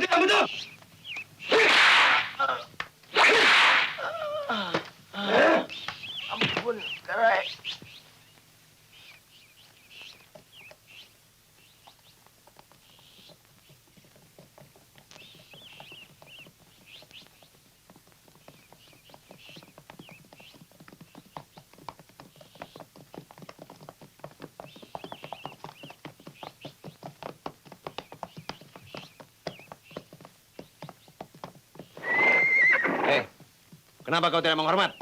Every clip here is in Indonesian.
Bantu, bantu! Ampun, Karai. Kenapa kau tidak menghormat?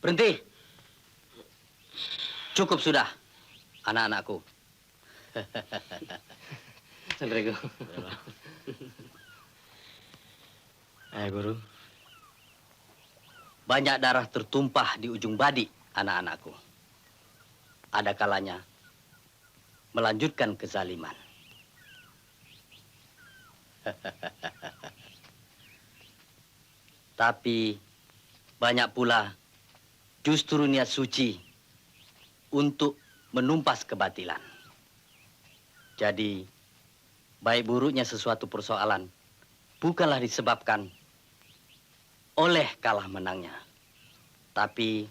Berhenti. Cukup sudah, anak-anakku. Sandrego. Ayah Guru. Banyak darah tertumpah di ujung badi, anak-anakku. Ada kalanya melanjutkan kezaliman. Tapi banyak pula justru niat suci untuk menumpas kebatilan. Jadi, baik buruknya sesuatu persoalan bukanlah disebabkan oleh kalah menangnya, tapi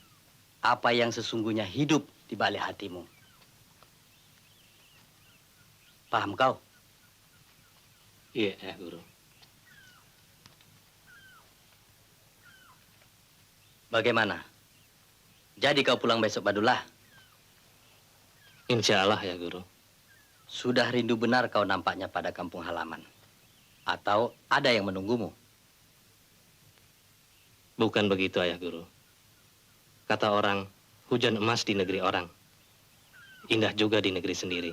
apa yang sesungguhnya hidup di balik hatimu. Paham kau? Iya, Guru. Bagaimana? Jadi kau pulang besok, Badullah? Insya Allah ya, Guru. Sudah rindu benar kau nampaknya pada kampung halaman? Atau ada yang menunggumu? Bukan begitu, Ayah Guru. Kata orang, hujan emas di negeri orang. Indah juga di negeri sendiri.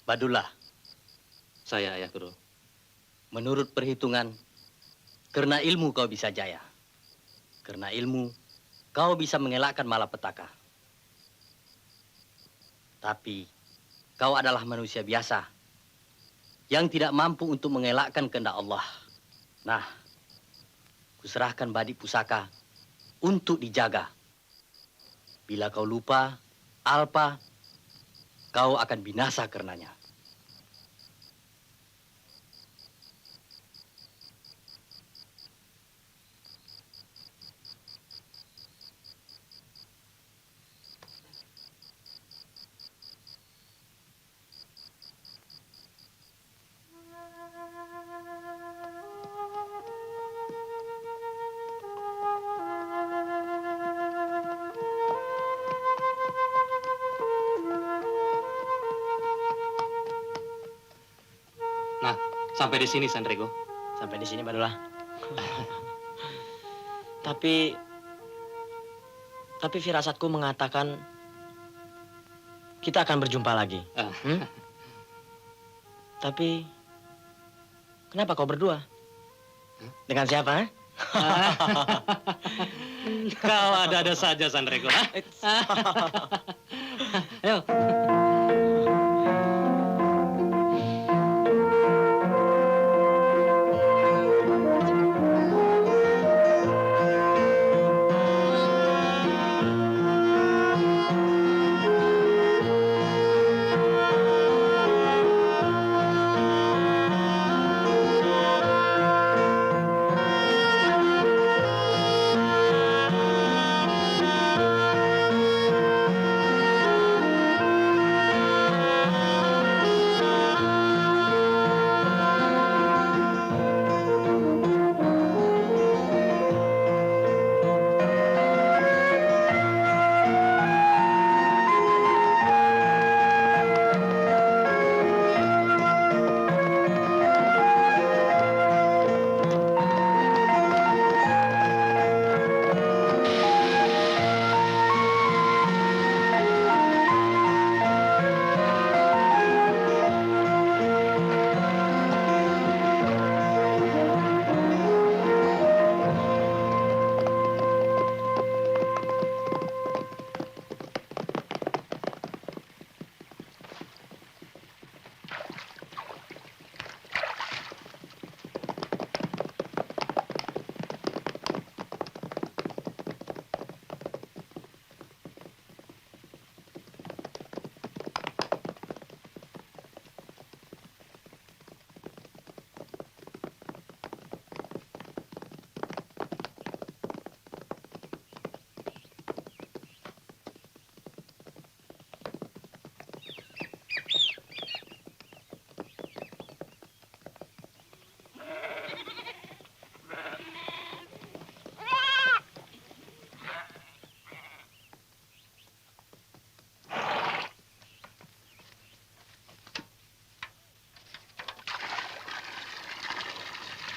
Badullah, Saya, Ayah Guru. menurut perhitungan, karena ilmu kau bisa jaya. Karena ilmu, kau bisa mengelakkan malapetaka. Tapi, kau adalah manusia biasa yang tidak mampu untuk mengelakkan kehendak Allah. Nah, kuserahkan badik pusaka untuk dijaga. Bila kau lupa, Alpa, kau akan binasa karenanya. Nah, sampai di sini, Sandrego. Sampai di sini, Badullah. Tapi firasatku mengatakan kita akan berjumpa lagi. Ah. Tapi kenapa kau berdua? Dengan siapa? Eh? Kau ada-ada saja, Sandrego. Ayo.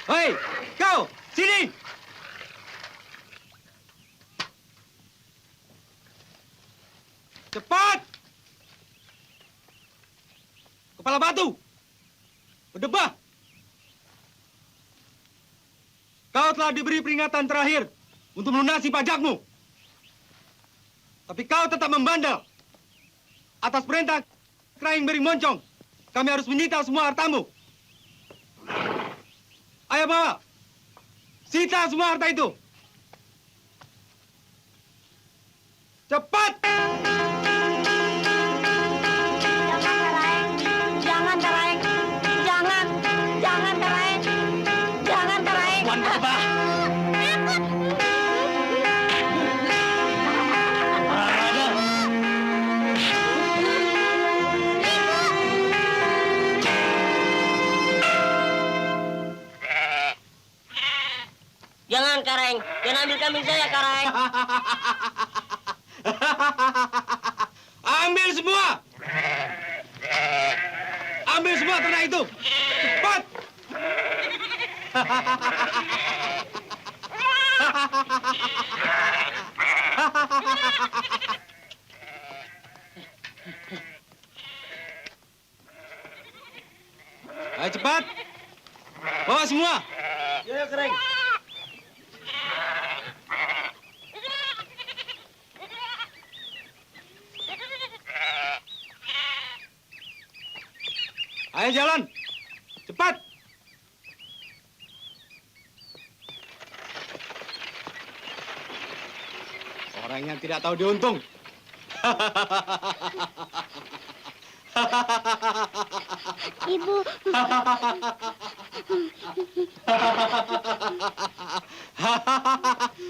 Hei, kau, sini! Cepat! Kepala batu! Berdebah! Kau telah diberi peringatan terakhir untuk melunasi pajakmu. Tapi kau tetap membandel. Atas perintah Kraing Bering Moncong, kami harus menyita semua hartamu. Ayo bawa. Sita semua harta itu. Cepat! Jangan, Teraeng. Jangan, Teraeng. Jangan, Teraeng. Tuan Berdebah. Jangan, Kareng. Jangan ambil kambing saya, Kareng. Ambil semua! Ambil semua ternak itu! Cepat! Ayo cepat. Bawa semua. Ya, Kareng. Ayo jalan. Cepat. Orang yang tidak tahu diuntung. Ibu,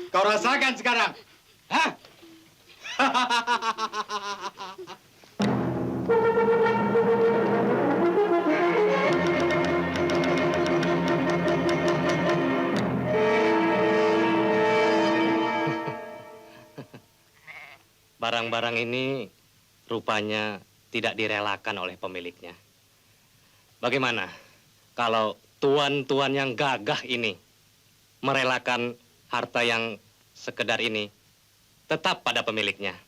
Kau rasakan sekarang. Hah? Barang-barang ini rupanya tidak direlakan oleh pemiliknya. Bagaimana kalau tuan-tuan yang gagah ini merelakan harta yang sekedar ini tetap pada pemiliknya?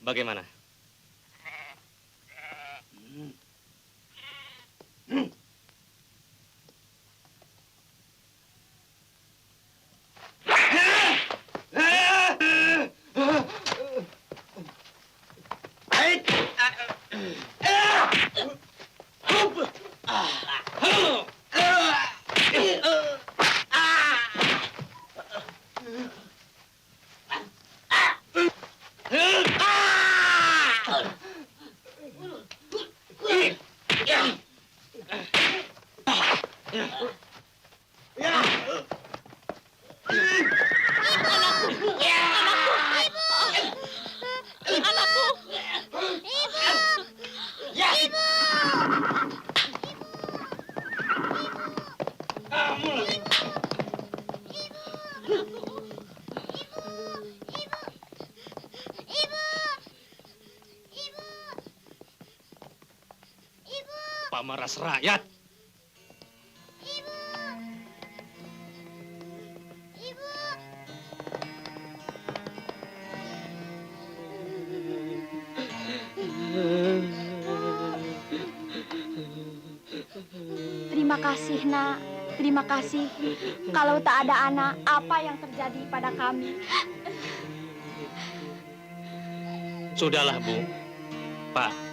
Bagaimana? Pamaras rakyat. terima kasih, Nak. Terima kasih. Kalau tak ada anak, apa yang terjadi pada kami? Sudahlah, Bu. Pak.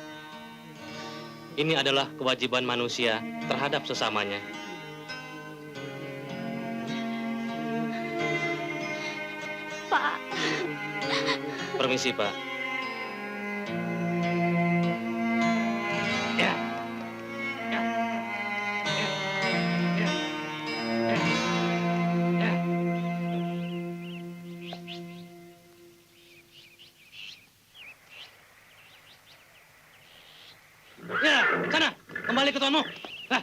Ini adalah kewajiban manusia terhadap sesamanya. Pak. Permisi, Pak. Ya, sana. Kembali ke tuanmu. Hah.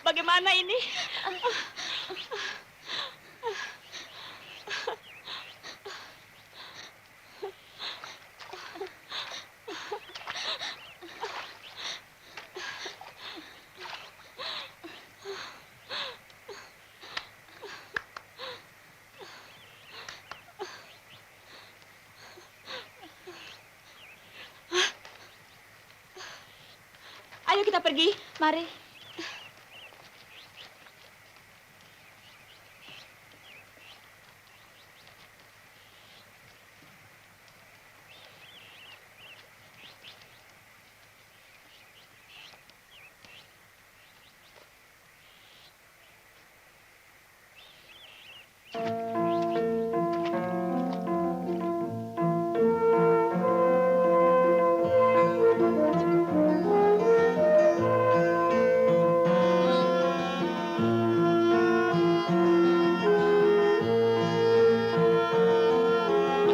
Bagaimana ini? kita pergi. Mari.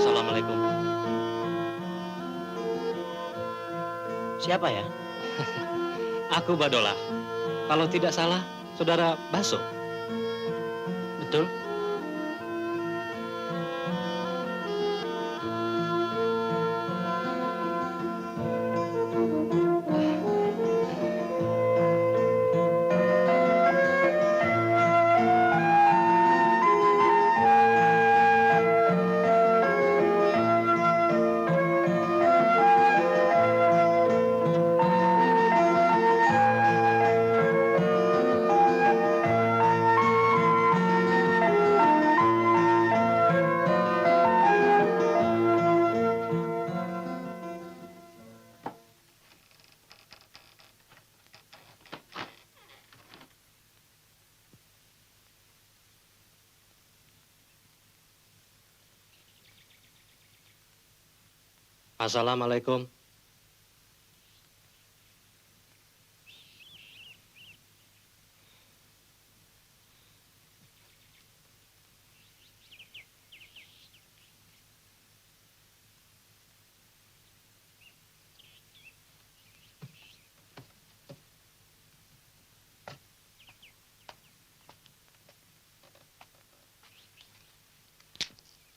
Assalamualaikum. Siapa ya? Aku Badolah. Kalau tidak salah, saudara Baso. Betul? Assalamualaikum.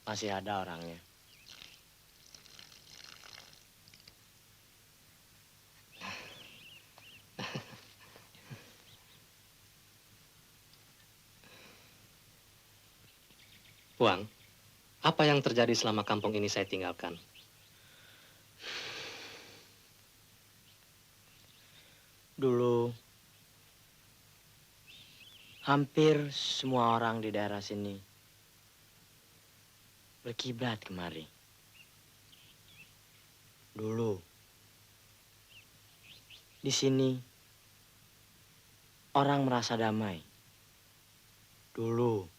Masih ada orangnya. Wang, apa yang terjadi selama kampung ini saya tinggalkan? Dulu, hampir semua orang di daerah sini berkiblat kemari. Dulu, di sini orang merasa damai. Dulu,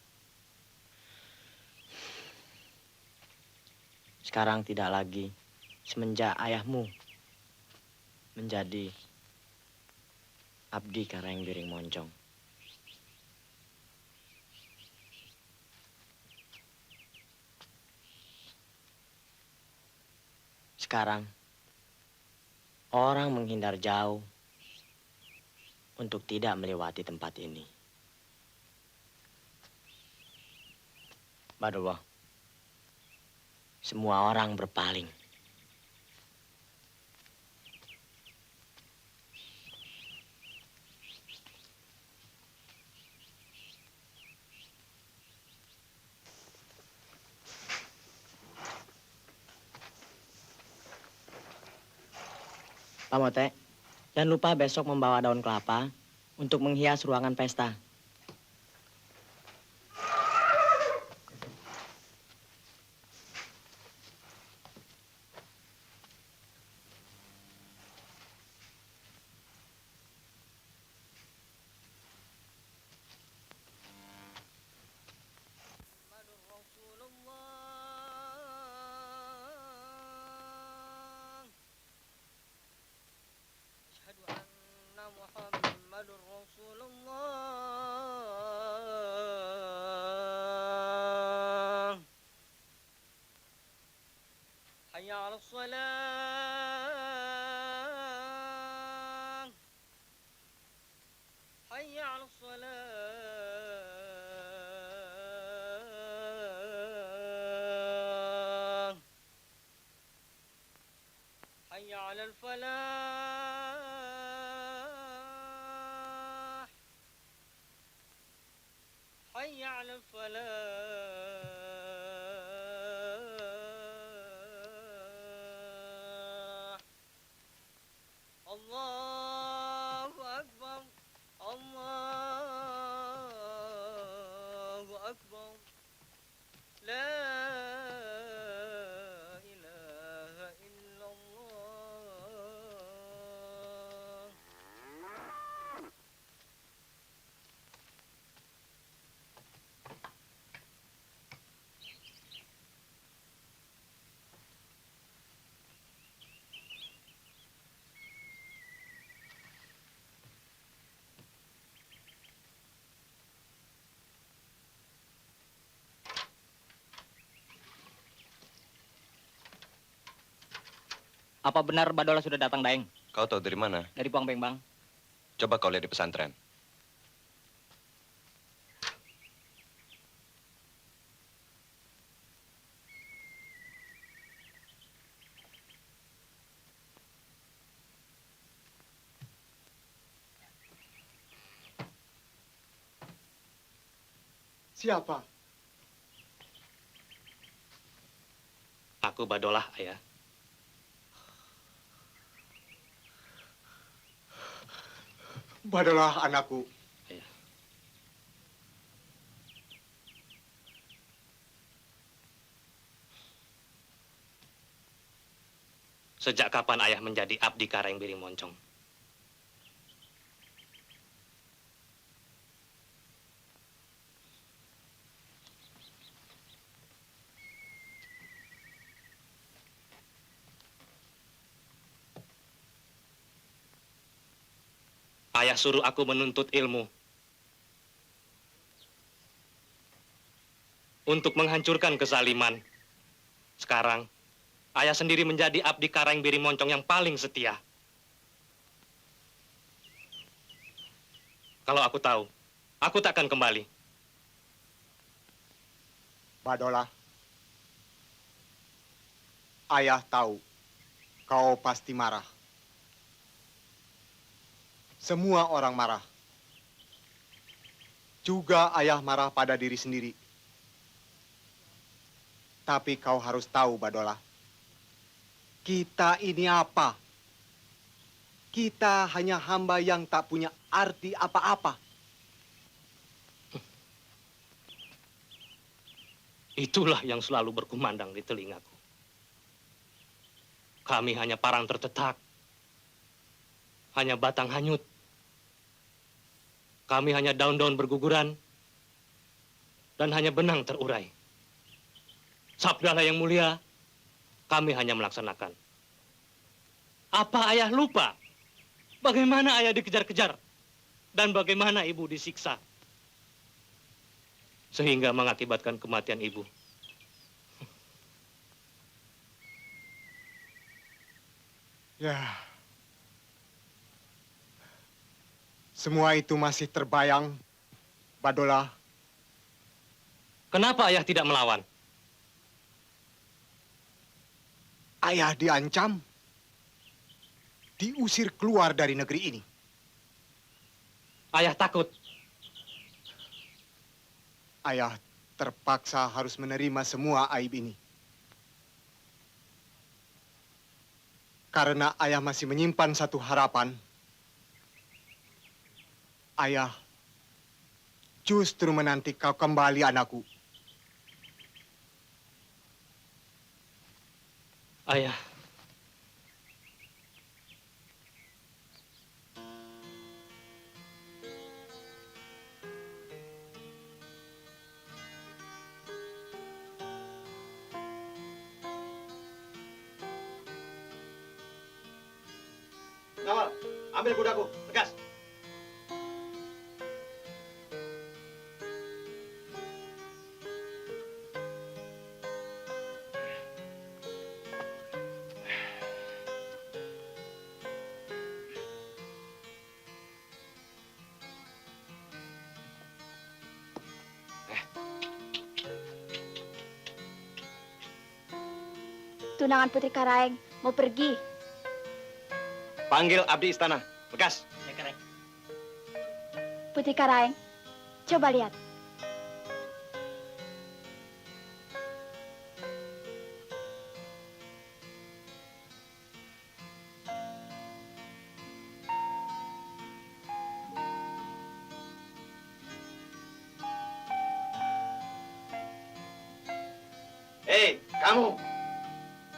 sekarang tidak lagi semenjak ayahmu menjadi abdi Karanggiring Moncong. Sekarang, orang menghindar jauh untuk tidak melewati tempat ini. Badullah, semua orang berpaling. Pak Mote, jangan lupa besok membawa daun kelapa untuk menghias ruangan pesta. حي على الصلاة حي على الصلاة حي على الفلاح حي على الفلاح الله ilaha illallah. Apa benar Badola sudah datang, Daeng? Kau tahu dari mana? Dari Puang Beng, Bang. Coba kau lihat di pesantren. Siapa? Aku Badolah, ayah. Badolah anakku. Ayah. Sejak kapan ayah menjadi abdi Karang Biring Moncong? Ayah suruh aku menuntut ilmu untuk menghancurkan kezaliman. Sekarang, ayah sendiri menjadi abdi Karang Biring Moncong yang paling setia. Kalau aku tahu, aku tak akan kembali. Badolah. Ayah tahu kau pasti marah. Semua orang marah. Juga ayah marah pada diri sendiri. Tapi kau harus tahu, Badolah. Kita ini apa? Kita hanya hamba yang tak punya arti apa-apa. Itulah yang selalu berkumandang di telingaku. Kami hanya parang tertetak. Hanya batang hanyut. Kami hanya daun-daun berguguran. Dan hanya benang terurai. Sabdalah yang mulia, kami hanya melaksanakan. Apa ayah lupa? Bagaimana ayah dikejar-kejar? Dan bagaimana ibu disiksa? Sehingga mengakibatkan kematian ibu. Ya. Semua itu masih terbayang, Badolah. Kenapa ayah tidak melawan? Ayah diancam, diusir keluar dari negeri ini. Ayah takut. Ayah terpaksa harus menerima semua aib ini. Karena ayah masih menyimpan satu harapan. Ayah justru menanti kau kembali, anakku. Ayah. Nawal, ambil kudaku, tegas. Tunangan Putri Karaeng mau pergi. Panggil abdi istana. Bekas. Ya, Karang. Putri Karaeng, coba lihat. Hei, kamu.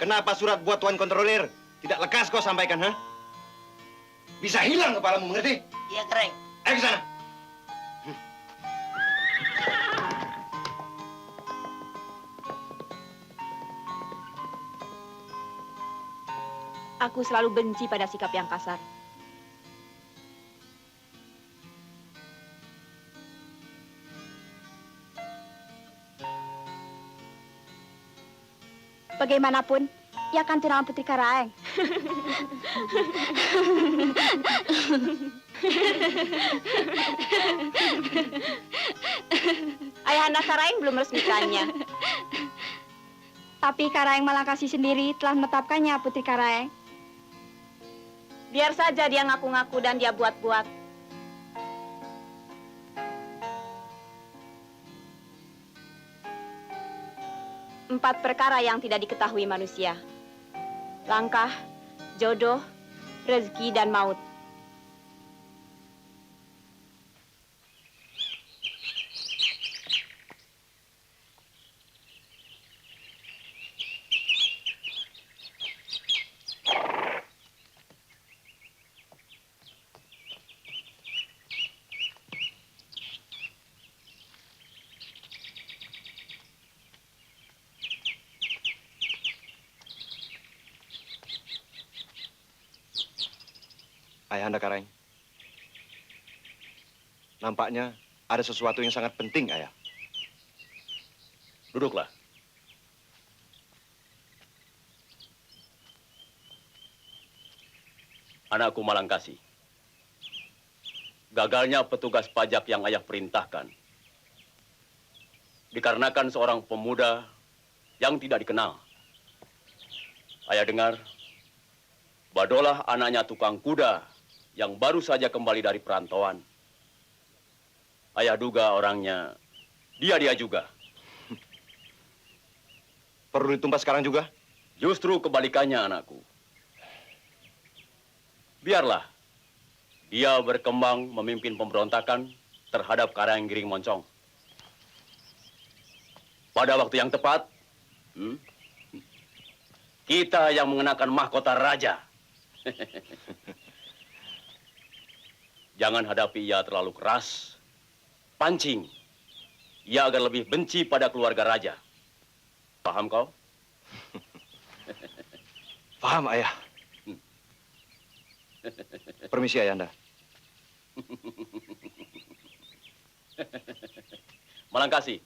Kenapa surat buat Tuan Kontrolir tidak lekas kau sampaikan, ha? Bisa hilang kepalamu, mengerti? Iya, Kareng. Ayo ke sana. Aku selalu benci pada sikap yang kasar. Bagaimanapun, ia kan tunangan Putri Karaeng. Ayahanda Karaeng belum resmikannya. Tapi Karaeng Malangkasi sendiri telah menetapkannya, Putri Karaeng. Biar saja dia ngaku-ngaku dan dia buat-buat. Empat perkara yang tidak diketahui manusia. Langkah, jodoh, rezeki, dan maut. Ayahanda Karaeng. Nampaknya ada sesuatu yang sangat penting, Ayah. Duduklah. Anakku Malangkasi. Gagalnya petugas pajak yang ayah perintahkan dikarenakan seorang pemuda yang tidak dikenal. Ayah dengar Badolah anaknya tukang kuda yang baru saja kembali dari perantauan. Ayah duga orangnya dia juga. Perlu ditumpas sekarang juga? Justru kebalikannya, anakku. Biarlah dia berkembang memimpin pemberontakan terhadap Karaeng Giring Moncong. Pada waktu yang tepat, kita yang mengenakan mahkota raja. Jangan hadapi ia terlalu keras. Pancing. Ia agar lebih benci pada keluarga raja. Paham kau? Paham, Ayah. Permisi, Ayahanda. Malangkasi.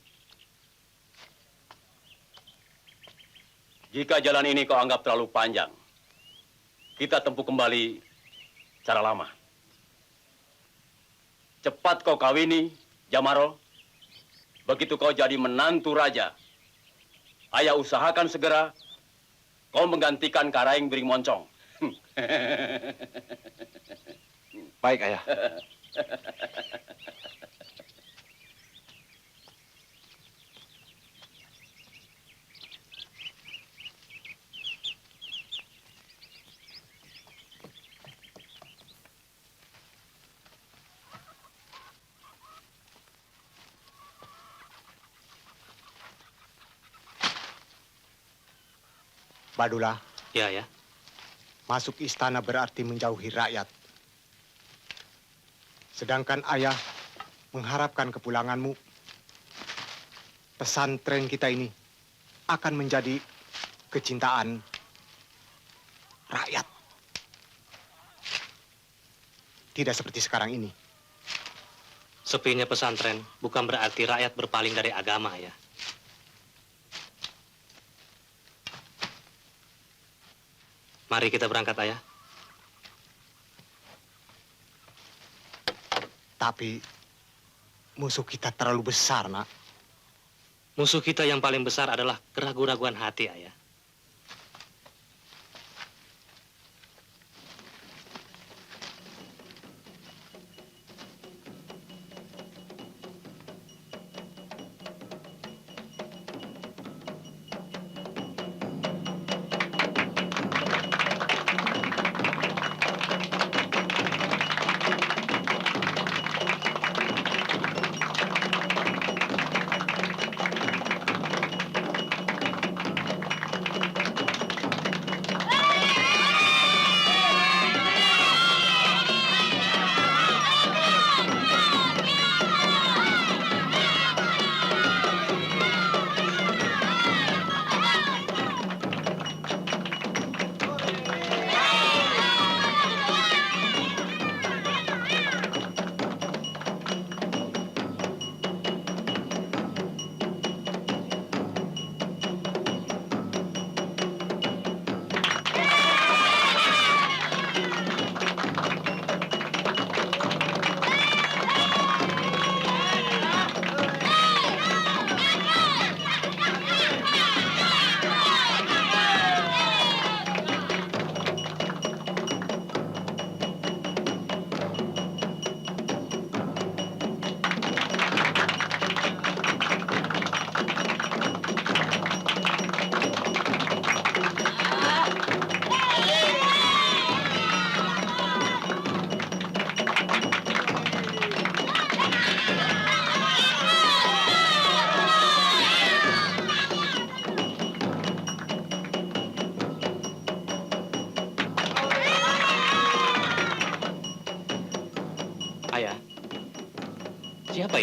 Jika jalan ini kau anggap terlalu panjang, kita tempuh kembali cara lama. Cepat kau kawini, Jamaro. Begitu kau jadi menantu raja, ayah usahakan segera kau menggantikan Karaeng Giring Moncong. Baik, Ayah. Badulah, Ya, ya. masuk istana berarti menjauhi rakyat. Sedangkan ayah mengharapkan kepulanganmu. Pesantren kita ini akan menjadi kecintaan rakyat. Tidak seperti sekarang ini. Sepinya pesantren bukan berarti rakyat berpaling dari agama, ya. Mari kita berangkat, ayah. Tapi musuh kita terlalu besar, nak. Musuh kita yang paling besar adalah keraguan-raguan hati, ayah.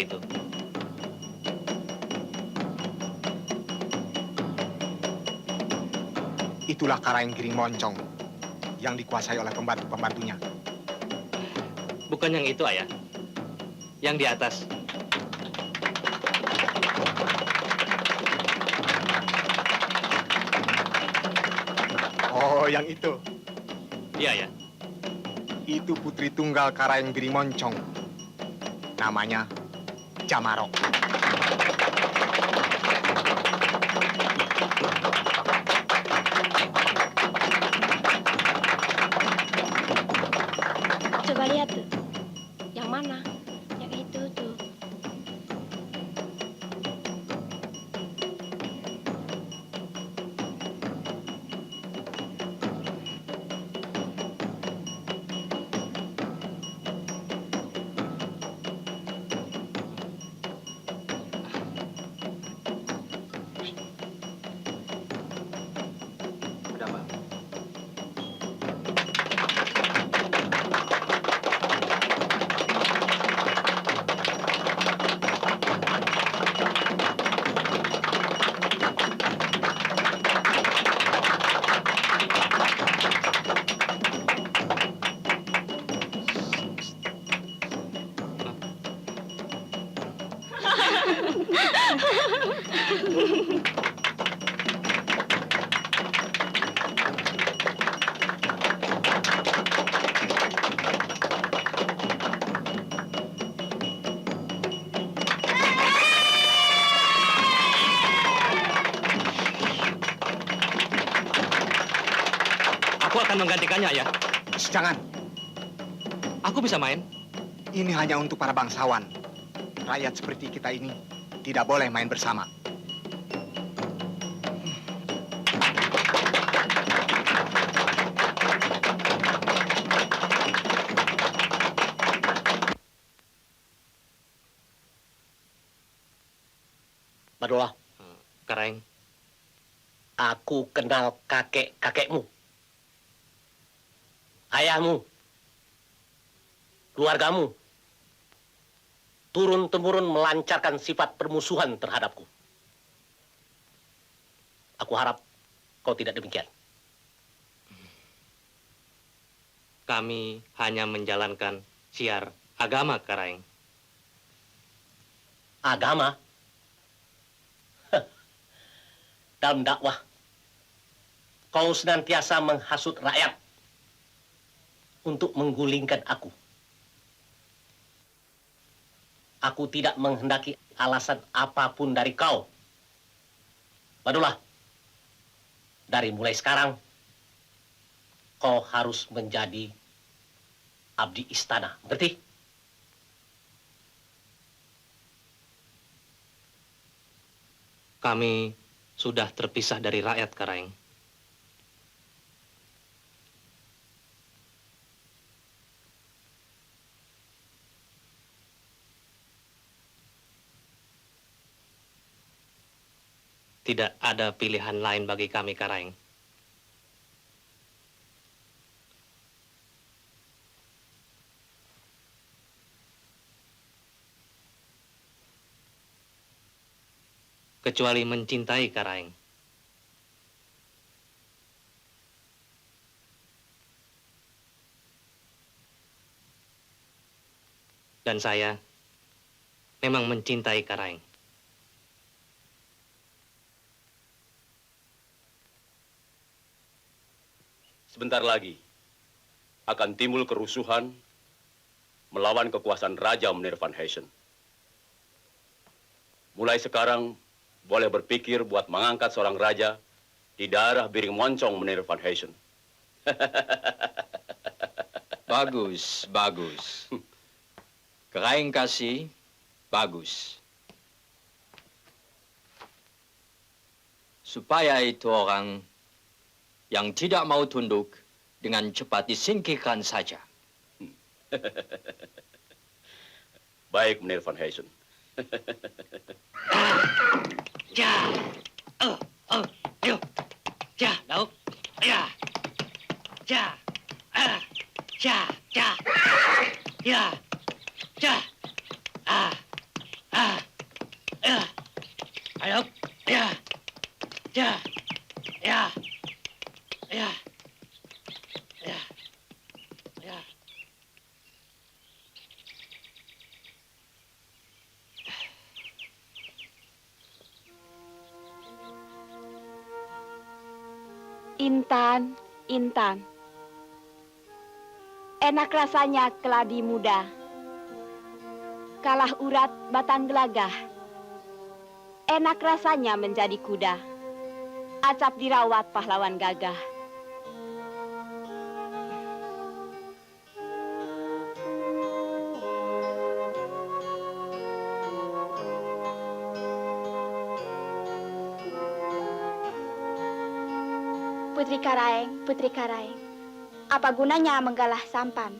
itu? Itulah Karaeng Giring Moncong yang dikuasai oleh pembantu-pembantunya. Bukan yang itu, Ayah. Yang di atas. Oh, yang itu. Iya, ya. Itu putri tunggal Karaeng Giring Moncong. Namanya Jamarok. Coba lihat tuh. Yang mana? Yang itu tuh. Udah, Pak. Aku akan menggantikannya, Ayah. Jangan. Aku bisa main. Ini hanya untuk para bangsawan. Rakyat seperti kita ini tidak boleh main bersama. Badola, Karaeng, aku kenal kakek-kakekmu. Ayahmu. Keluargamu. Turun-temurun melancarkan sifat permusuhan terhadapku. Aku harap kau tidak demikian. kami hanya menjalankan siar agama, Karaeng. Agama? Dalam dakwah, kau senantiasa menghasut rakyat untuk menggulingkan aku. Aku tidak menghendaki alasan apapun dari kau. Badulah, dari mulai sekarang, kau harus menjadi abdi istana. Ngerti? Kami sudah terpisah dari rakyat, Karaeng. Tidak ada pilihan lain bagi kami, Karaeng. Kecuali mencintai, Karaeng. Dan saya memang mencintai Karaeng. Sebentar lagi akan timbul kerusuhan melawan kekuasaan Raja Munir van Heysen. Mulai sekarang boleh berpikir buat mengangkat seorang raja di daerah Biring Moncong Munir van Heysen. Bagus, bagus. Karaeng kasih, bagus. Supaya itu orang yang tidak mau tunduk dengan cepat disingkirkan saja. Baik, Munir van Heysen. Ja, ayo, ja, dauk, ya, ja, ja, ja, ya, ja, Ya, ya, ya, ya, ya. Intan, Intan. Enak rasanya keladi muda. Kalah urat batang gelagah. Enak rasanya menjadi kuda. Acap dirawat pahlawan gagah. Putri Karaeng, apa gunanya menggalah sampan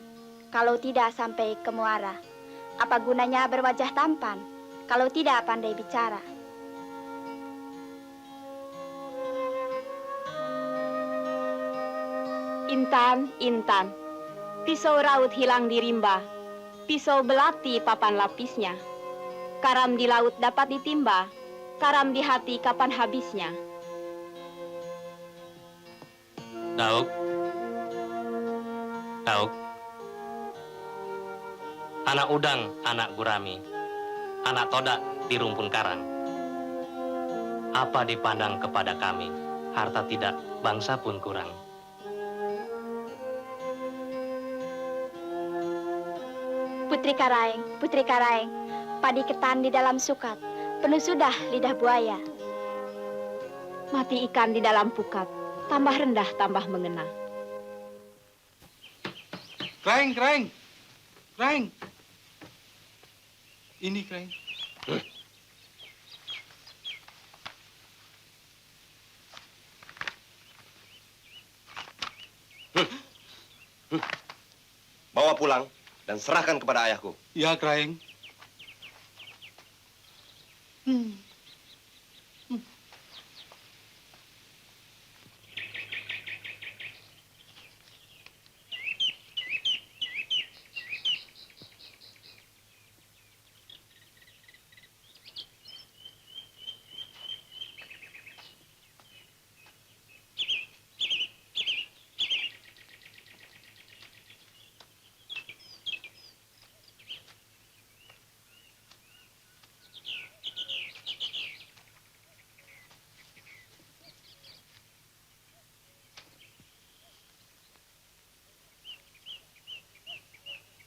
kalau tidak sampai ke muara? Apa gunanya berwajah tampan kalau tidak pandai bicara? Intan, Intan, pisau raut hilang di rimba, pisau belati papan lapisnya. Karam di laut dapat ditimba, karam di hati kapan habisnya? Dauk. Dauk. Anak udang, anak gurami. Anak todak di rumpun karang. Apa dipandang kepada kami, harta tidak, bangsa pun kurang. Putri Karaeng, padi ketan di dalam sukat, penuh sudah lidah buaya. Mati ikan di dalam pukat, tambah rendah, tambah mengena. Kraeng, Kraeng. Kraeng. Ini Kraeng. Bawa pulang dan serahkan kepada ayahku. Ya, Kraeng.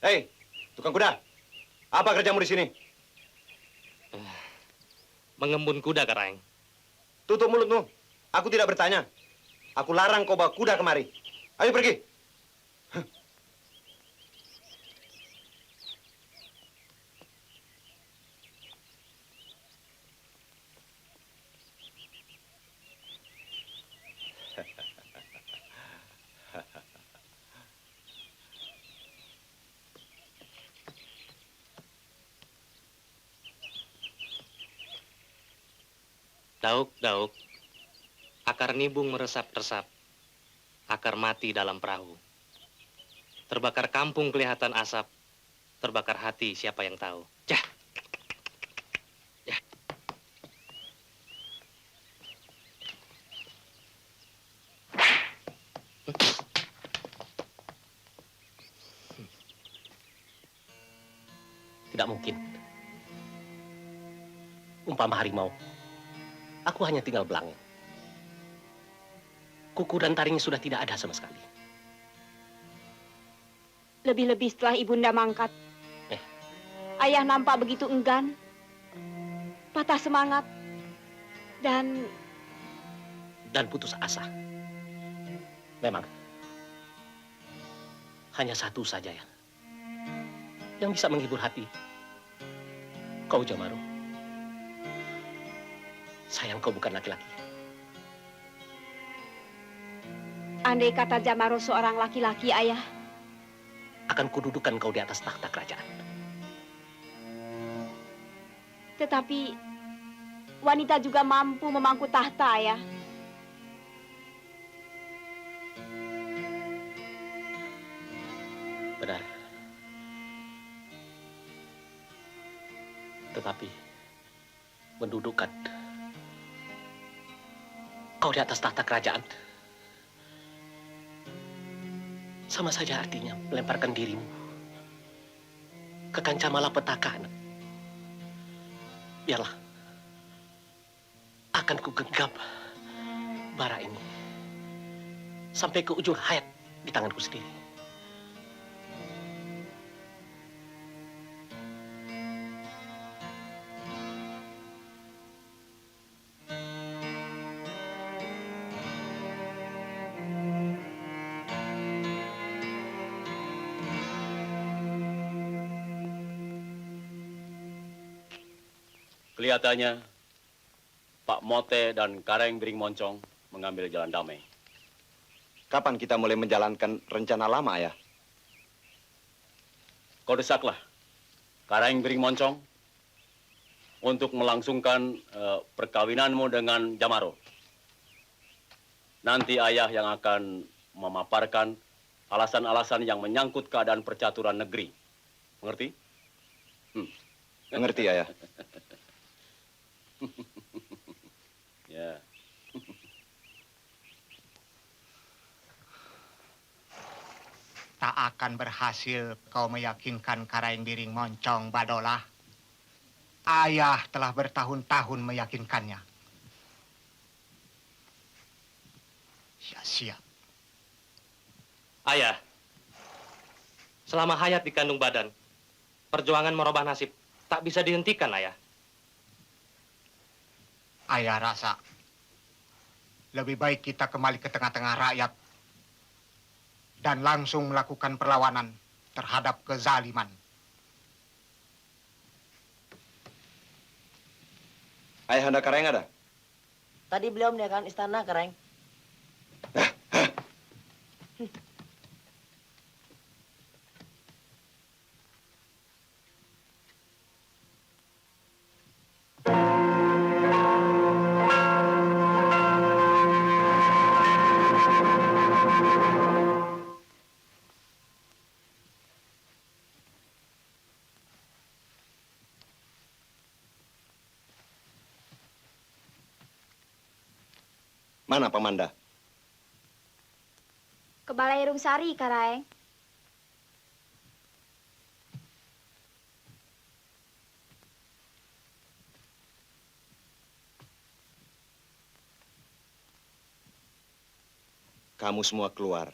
Hei, tukang kuda. Apa kerjamu di sini? Mengembun kuda, Karaeng. Tutup mulutmu. Aku tidak bertanya. Aku larang kau bawa kuda kemari. Ayo pergi. Dauk, Dauk. Akar nibung meresap-resap. Akar mati dalam perahu. Terbakar kampung kelihatan asap. Terbakar hati siapa yang tahu. Jah. Tidak mungkin. Umpama harimau, aku hanya tinggal belang. Kuku dan taringnya sudah tidak ada sama sekali. Lebih-lebih setelah ibunda mangkat. Ayah nampak begitu enggan, patah semangat, dan putus asa. Memang, hanya satu saja yang bisa menghibur hati. Kau, Jamaru. Sayang kau bukan laki-laki. andai kata Jamaro seorang laki-laki, Ayah, akan kududukan kau di atas takhta kerajaan. tetapi wanita juga mampu memangku tahta, Ayah. Benar. Tetapi mendudukkan kau di atas tahta kerajaan. Sama saja artinya melemparkan dirimu ke kancah malapetaka, anak. Biarlah, akan ku genggam bara ini sampai ke ujung hayat di tanganku sendiri. Kelihatannya Pak Mote dan Kareng Bering Moncong mengambil jalan damai. Kapan kita mulai menjalankan rencana lama, Ayah? Kau desaklah Kareng Bering Moncong untuk melangsungkan perkawinanmu dengan Jamaro. Nanti ayah yang akan memaparkan alasan-alasan yang menyangkut keadaan percaturan negeri. Mengerti? Mengerti, Ayah. Ya. Tak akan berhasil kau meyakinkan Kareng Biring Moncong, Badolah. Ayah telah bertahun-tahun meyakinkannya. Sia-sia. Ayah, selama hayat di kandung badan, perjuangan merubah nasib tak bisa dihentikan, Ayah. Ayah rasa lebih baik kita kembali ke tengah-tengah rakyat dan langsung melakukan perlawanan terhadap kezaliman. Ayah anda Kareng ada? Tadi beliau meninggalkan istana, Kareng. Mana Pamanda? Ke Balai Rumsari, Kareng. Kamu semua keluar.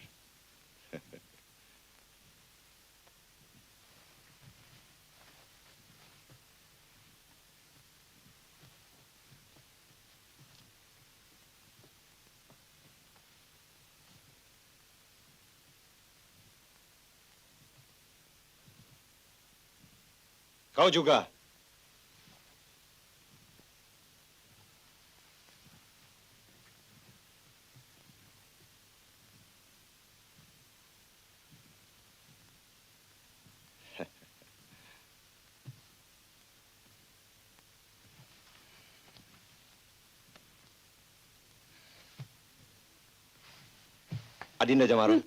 Kau juga. Adinda Jamaro.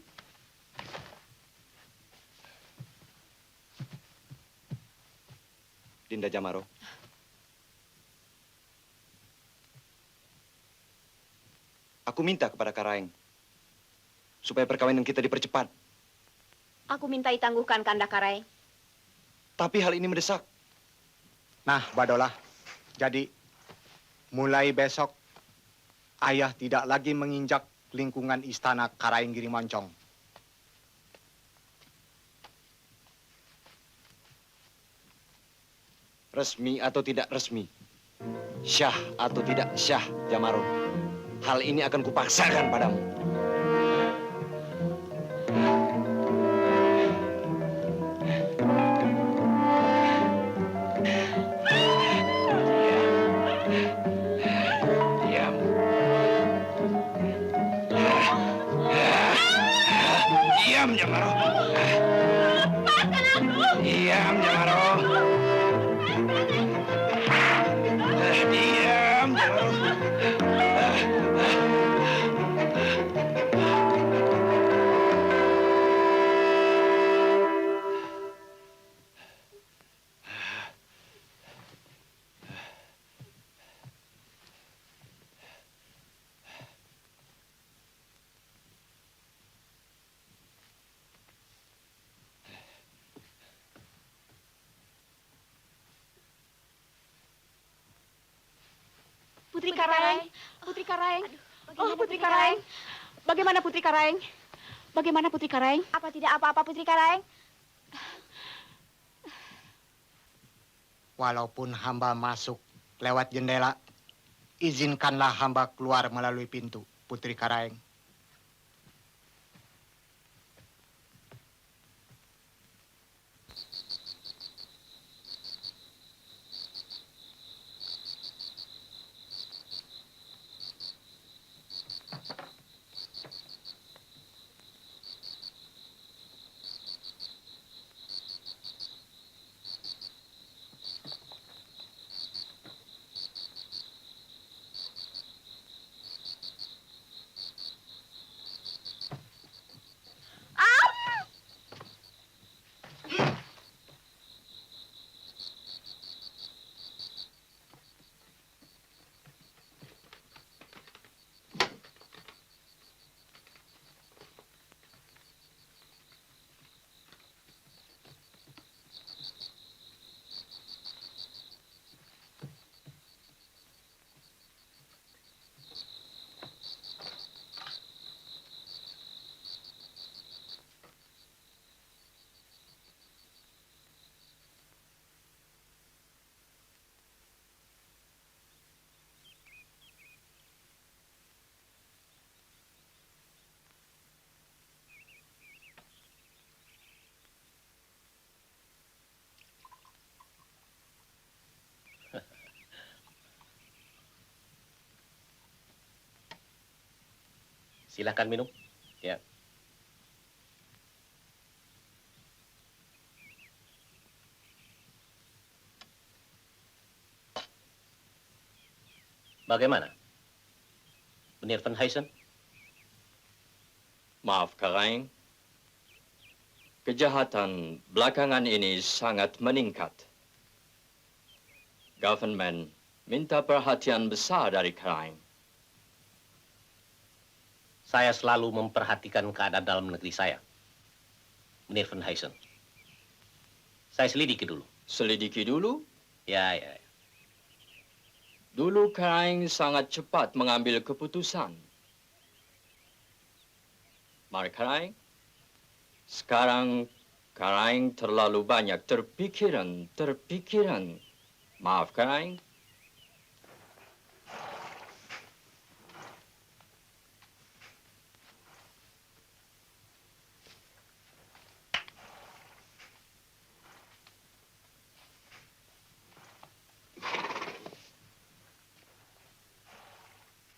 Dinda Jamaro. Aku minta kepada Kareng supaya perkawinan kita dipercepat. Aku minta ditangguhkan, Kanda Kareng. Tapi hal ini mendesak. Nah, Badolah, jadi mulai besok ayah tidak lagi menginjak lingkungan istana Kareng Giri Moncong. Resmi atau tidak resmi, syah atau tidak syah, Jamaro, hal ini akan kupaksakan padamu. Diam. Diam, Jamaro. Lepaskan aku! Diam, Jamaro. Diam, Jamaro. Putri Karaeng. Putri Karaeng. Oh, Putri Karaeng. Bagaimana Putri Karaeng? Bagaimana Putri Karaeng? Apa tidak apa-apa Putri Karaeng? Walaupun hamba masuk lewat jendela, izinkanlah hamba keluar melalui pintu, Putri Karaeng. Silakan minum. Ya. Bagaimana? Meneer Van Huysen? Maaf, Karaeng. Kejahatan belakangan ini sangat meningkat. Government minta perhatian besar dari Karaeng. Saya selalu memperhatikan keadaan dalam negeri saya. Meneer Van Huysen. Saya selidiki dulu. Selidiki dulu? Ya, ya. Dulu Karaeng sangat cepat mengambil keputusan. Mari Karaeng. Sekarang Karaeng terlalu banyak terpikiran. Maaf Karaeng.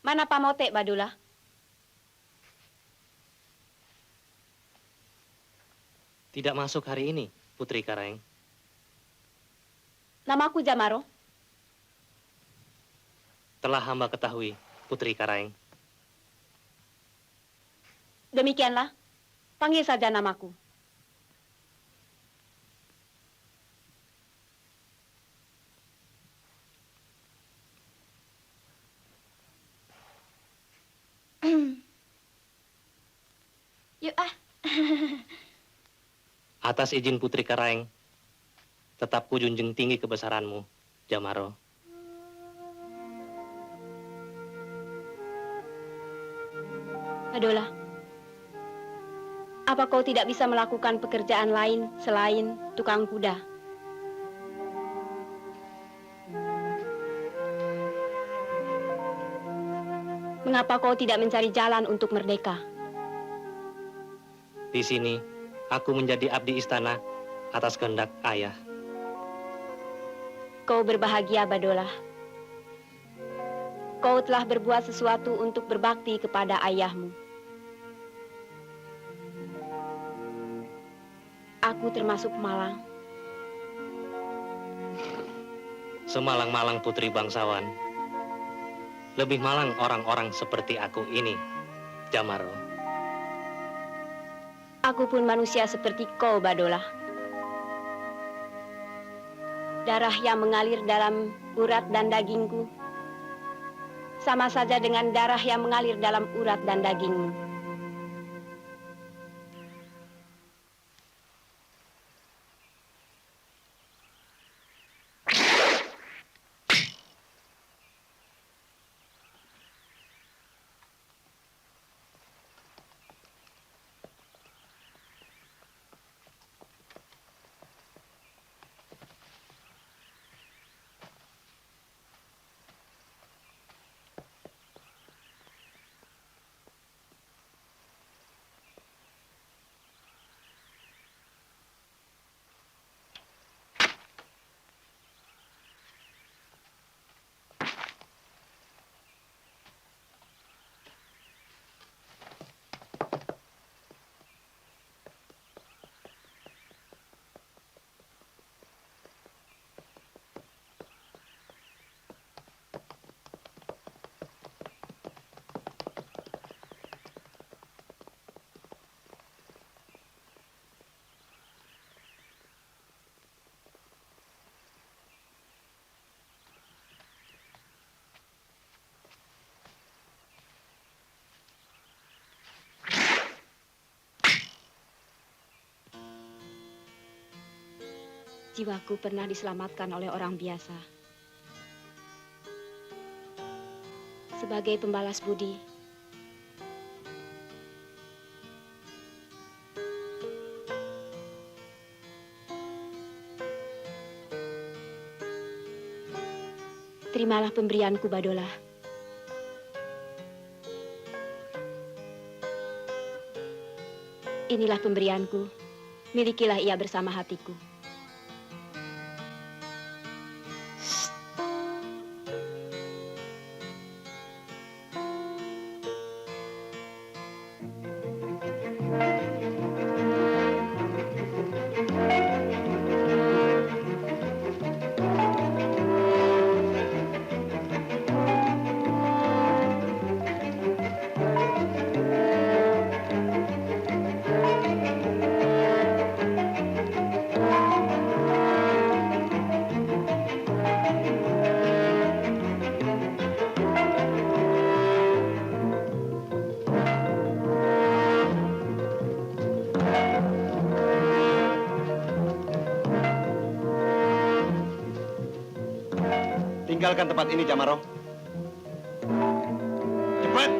Mana Pamote, Badula? Tidak masuk hari ini, Putri Karaeng. Namaku Jamaro. Telah hamba ketahui, Putri Karaeng. Demikianlah. Panggil saja namaku. Yuk ah. Atas izin Putri Karaeng, tetap kujunjung tinggi kebesaranmu, Jamaro. Adola, apa kau tidak bisa melakukan pekerjaan lain selain tukang kuda? Mengapa kau tidak mencari jalan untuk merdeka? Di sini, aku menjadi abdi istana atas kehendak ayah. Kau berbahagia, Badola. Kau telah berbuat sesuatu untuk berbakti kepada ayahmu. Aku termasuk malang. Semalang-malang putri bangsawan. Lebih malang orang-orang seperti aku ini, Jamaro. Aku pun manusia seperti kau, Badola. Darah yang mengalir dalam urat dan dagingku sama saja dengan darah yang mengalir dalam urat dan dagingmu. Jiwaku pernah diselamatkan oleh orang biasa. Sebagai pembalas budi, terimalah pemberianku, Badola. Inilah pemberianku. Milikilah ia bersama hatiku. Tinggalkan tempat ini, Jamaro. Cepat!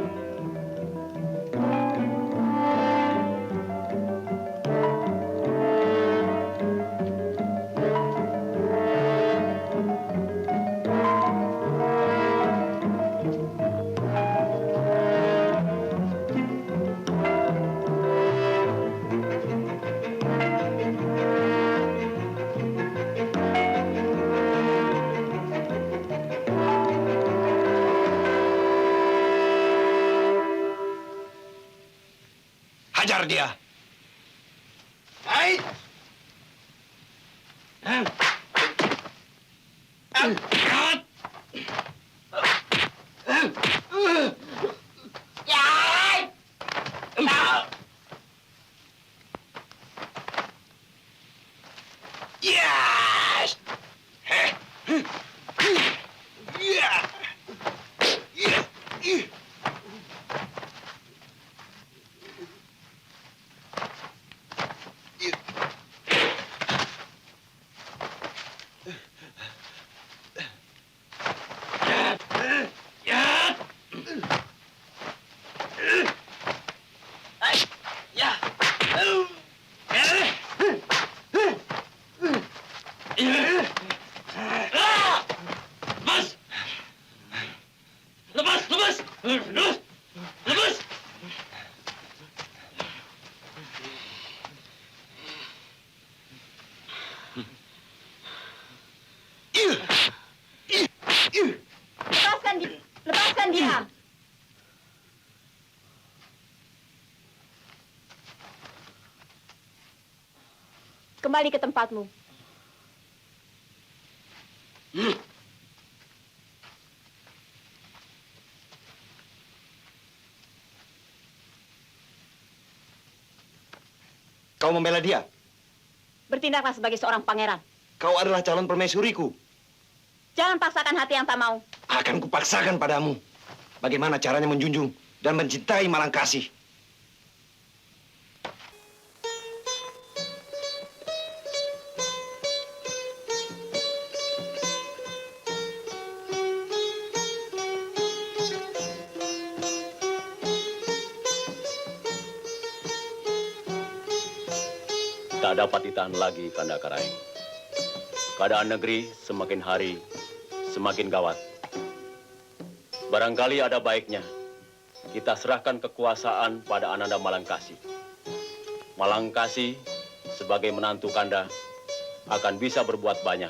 Hajar dia! Hai! Yes! Lepaskan dia. Kembali ke tempatmu. Kau membela dia. Bertindaklah sebagai seorang pangeran. Kau adalah calon permaisuriku. Jangan paksakan hati yang tak mau. Akan kupaksakan padamu. Bagaimana caranya menjunjung dan mencintai Malangkasih. Tak dapat ditahan lagi, Kanda Karaeng. Keadaan negeri semakin hari semakin gawat. Barangkali ada baiknya kita serahkan kekuasaan pada Ananda Malangkasih. Malangkasih sebagai menantu Kanda akan bisa berbuat banyak.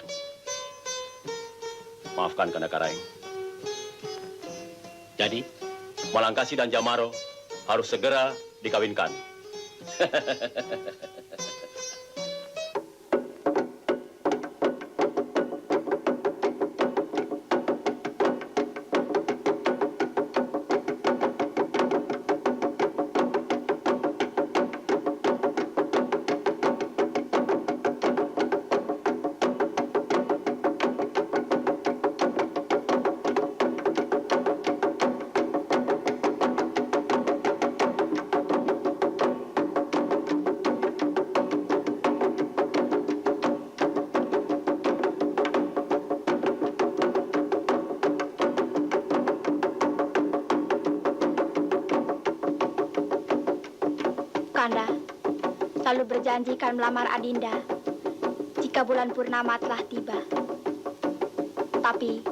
Maafkan, Kanda Karaeng. Jadi, Malangkasih dan Jamaro harus segera dikawinkan. Kanda selalu berjanji akan melamar Adinda jika bulan purnama telah tiba. Tapi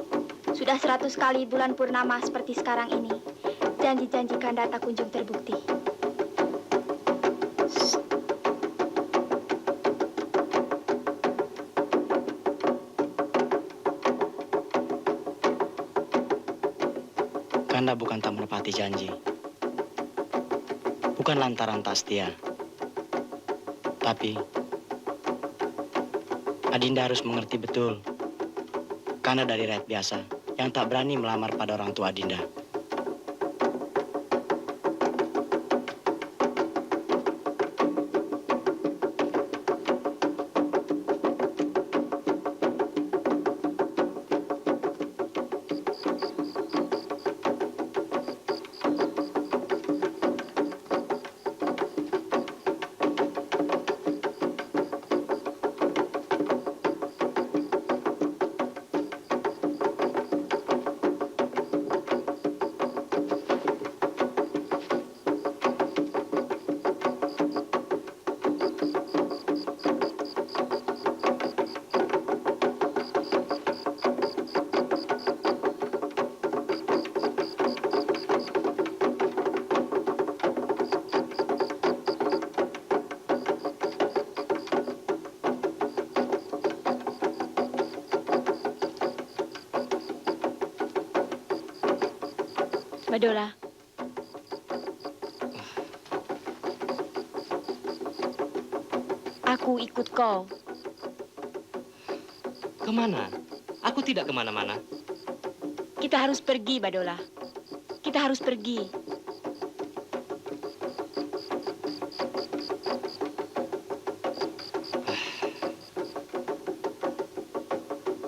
sudah 100 kali bulan purnama seperti sekarang ini, janji-janji Kanda tak kunjung terbukti. Kanda bukan tak menepati janji. Bukan lantaran tak setia. Tapi Adinda harus mengerti betul. Kanda dari rakyat biasa yang tak berani melamar pada orang tua Adinda. Badola. Aku ikut kau. Kemana? Aku tidak kemana-mana. Kita harus pergi, Badola. Kita harus pergi.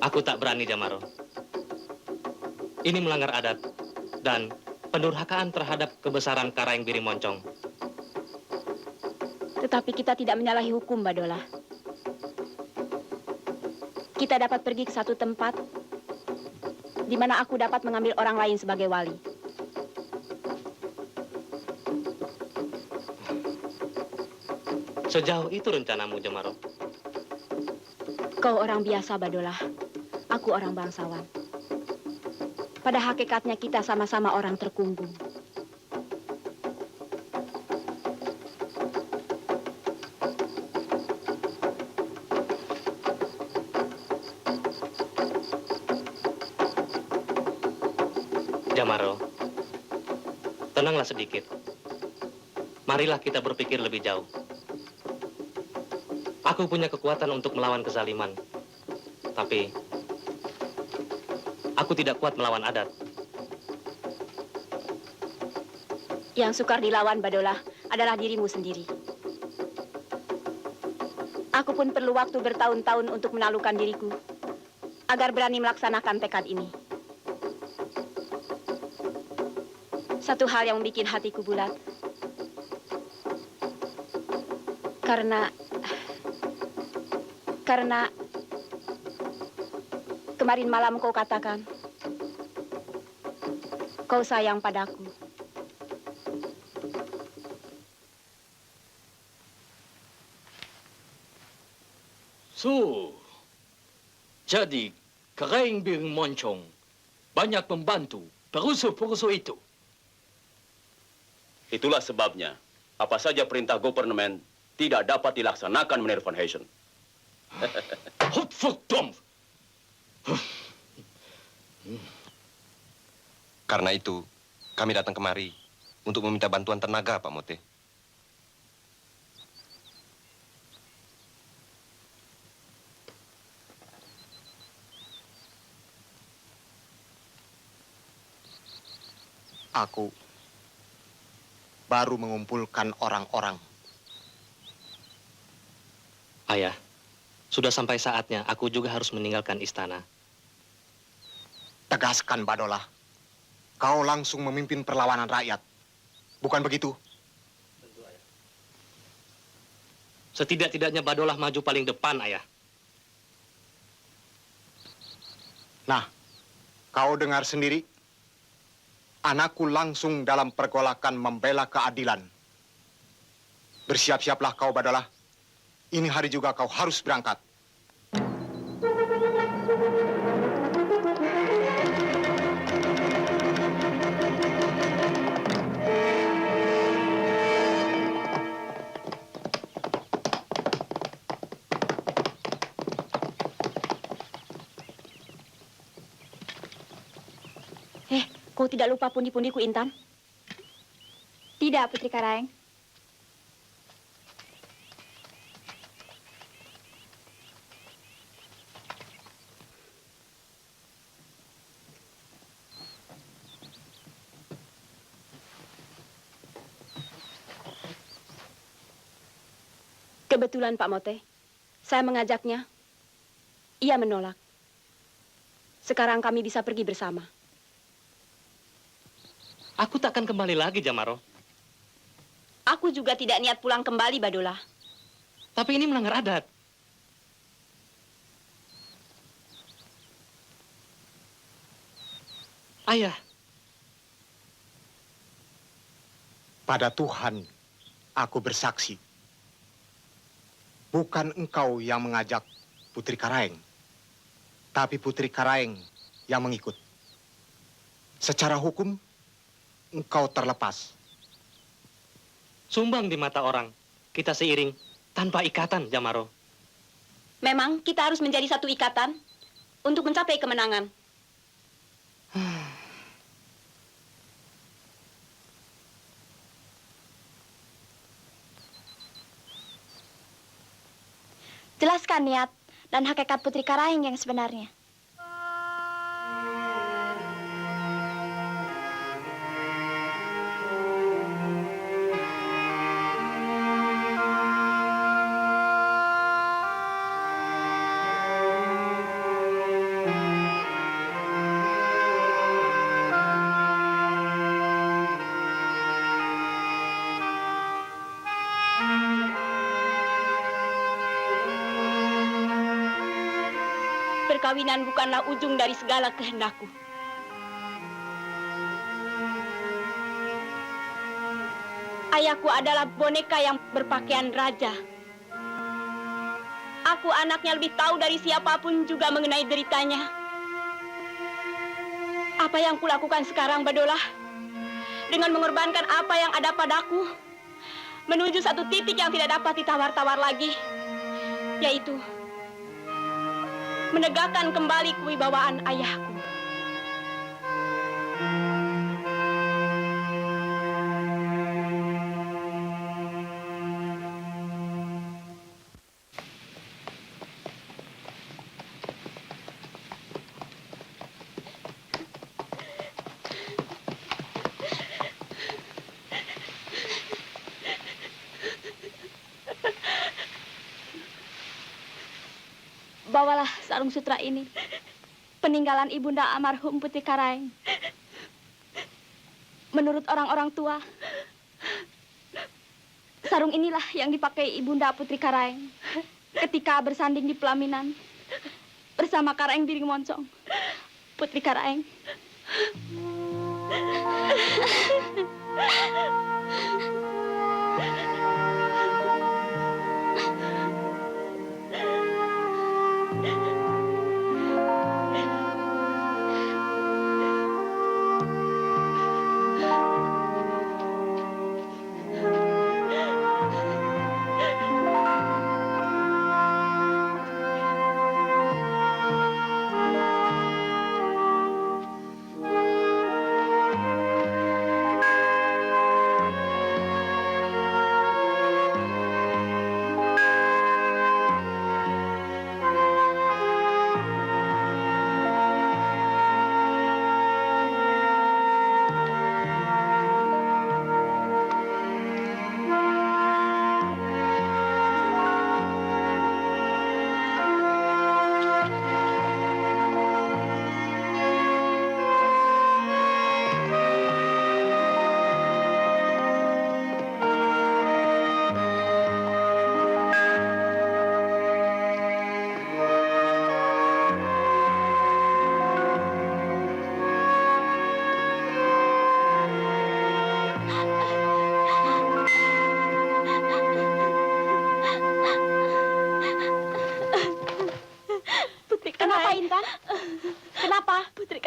Aku tak berani, Jamaro. Ini melanggar adat dan pendurhakaan terhadap kebesaran Karaeng Biri Moncong. Tetapi kita tidak menyalahi hukum, Badola. Kita dapat pergi ke satu tempat di mana aku dapat mengambil orang lain sebagai wali. Sejauh itu rencanamu, Jamaro? Kau orang biasa, Badola. Aku orang bangsawan. Pada hakikatnya kita sama-sama orang terkungkung. Jamaro, tenanglah sedikit. Marilah kita berpikir lebih jauh. Aku punya kekuatan untuk melawan kezaliman. Tapi aku tidak kuat melawan adat. Yang sukar dilawan, Badola, adalah dirimu sendiri. Aku pun perlu waktu bertahun-tahun untuk menaklukkan diriku agar berani melaksanakan tekad ini. Satu hal yang membuat hatiku bulat. Karena kemarin malam kau katakan kau sayang padaku. So, jadi Karaeng Biri Moncong banyak membantu perusuh-perusuh itu. Itulah sebabnya, apa saja perintah government tidak dapat dilaksanakan, Meneer Van Heysen. Karena itu, kami datang kemari untuk meminta bantuan tenaga, Pak Mote. Aku baru mengumpulkan orang-orang. Ayah, sudah sampai saatnya aku juga harus meninggalkan istana. Tegaskan, Badola. Kau langsung memimpin perlawanan rakyat. Bukan begitu? Setidak-tidaknya Badolah maju paling depan, Ayah. Nah, kau dengar sendiri. Anakku langsung dalam pergolakan membela keadilan. Bersiap-siaplah kau, Badolah. Ini hari juga kau harus berangkat. Kau tidak lupa pundi-pundiku, Intan? Tidak, Putri Karaeng. Kebetulan, Pak Mote. Saya mengajaknya. Ia menolak. Sekarang kami bisa pergi bersama. Aku takkan kembali lagi, Jamaro. Aku juga tidak niat pulang kembali, Badolah. Tapi ini melanggar adat. Ayah. Pada Tuhan, aku bersaksi. Bukan engkau yang mengajak Putri Karaeng, tapi Putri Karaeng yang mengikut. Secara hukum, engkau terlepas. Sumbang di mata orang, kita seiring tanpa ikatan, Jamaro. Memang kita harus menjadi satu ikatan untuk mencapai kemenangan. Jelaskan niat dan hakikat Putri Karaeng yang sebenarnya. Perkawinan bukanlah ujung dari segala kehendakku. Ayahku adalah boneka yang berpakaian raja. Aku anaknya lebih tahu dari siapapun juga mengenai deritanya. Apa yang kulakukan sekarang, Badolah? Dengan mengorbankan apa yang ada padaku, menuju satu titik yang tidak dapat ditawar-tawar lagi, yaitu menegakkan kembali kewibawaan ayahku. Bawalah sarung sutra ini. Peninggalan ibunda almarhum Putri Karaeng. Menurut orang-orang tua, sarung inilah yang dipakai ibunda Putri Karaeng ketika bersanding di pelaminan bersama Karaeng Biring Moncong, Putri Karaeng.